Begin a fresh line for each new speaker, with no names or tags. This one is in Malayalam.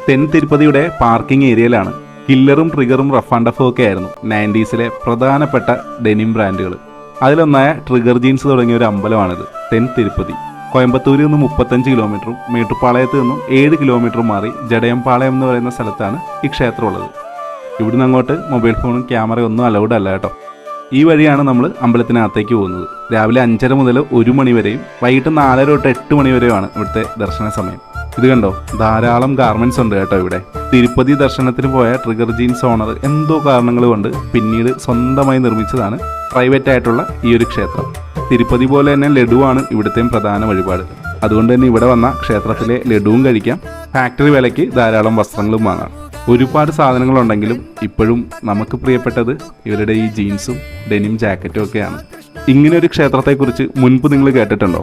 തെൻ തിരുപ്പതിയുടെ പാർക്കിംഗ് ഏരിയയിലാണ്. കില്ലറും ട്രിഗറും റഫ് ആൻഡ് ടഫും ഒക്കെ ആയിരുന്നു 90s പ്രധാനപ്പെട്ട ഡെനിം ബ്രാൻഡുകൾ. അതിലൊന്നായ ട്രിഗർ ജീൻസ് തുടങ്ങിയ ഒരു അമ്പലമാണിത്, തെൻ തിരുപ്പതി. കോയമ്പത്തൂരിൽ നിന്ന് 35 കിലോമീറ്ററും മേട്ടുപ്പാളയത്ത് നിന്നും 7 കിലോമീറ്ററും മാറി ജഡയംപാളയം എന്ന് പറയുന്ന സ്ഥലത്താണ് ഈ ക്ഷേത്രമുള്ളത്. ഇവിടുന്ന് അങ്ങോട്ട് മൊബൈൽ ഫോണും ക്യാമറയും ഒന്നും അലൗഡ് അല്ല കേട്ടോ. ഈ വഴിയാണ് നമ്മൾ അമ്പലത്തിനകത്തേക്ക് പോകുന്നത്. രാവിലെ 5:30 മുതൽ 1 മണി വരെയും വൈകിട്ട് 4:30 തൊട്ട് 8 മണി വരെയുമാണ് ഇവിടുത്തെ ദർശന സമയം. ഇത് കണ്ടോ, ധാരാളം ഗാർമെന്റ്സ് ഉണ്ട് കേട്ടോ ഇവിടെ. തിരുപ്പതി ദർശനത്തിന് പോയ ട്രിഗർ ജീൻസ് ഓണർ എന്തോ കാരണങ്ങൾ കൊണ്ട് പിന്നീട് സ്വന്തമായി നിർമ്മിച്ചതാണ് പ്രൈവറ്റ് ആയിട്ടുള്ള ഈ ഒരു ക്ഷേത്രം. തിരുപ്പതി പോലെ തന്നെ ലഡുവാണ് ഇവിടുത്തെയും പ്രധാന വഴിപാട്. അതുകൊണ്ട് തന്നെ ഇവിടെ വന്ന ക്ഷേത്രത്തിലെ ലഡുവും കഴിക്കാം, ഫാക്ടറി വിലയ്ക്ക് ധാരാളം വസ്ത്രങ്ങളും വാങ്ങാം. ഒരുപാട് സാധനങ്ങളുണ്ടെങ്കിലും ഇപ്പോഴും നമുക്ക് പ്രിയപ്പെട്ടത് ഇവരുടെ ഈ ജീൻസും ഡെനിം ജാക്കറ്റും ഒക്കെയാണ്. ഇങ്ങനെയൊരു ക്ഷേത്രത്തെക്കുറിച്ച് മുൻപ് നിങ്ങൾ കേട്ടിട്ടുണ്ടോ?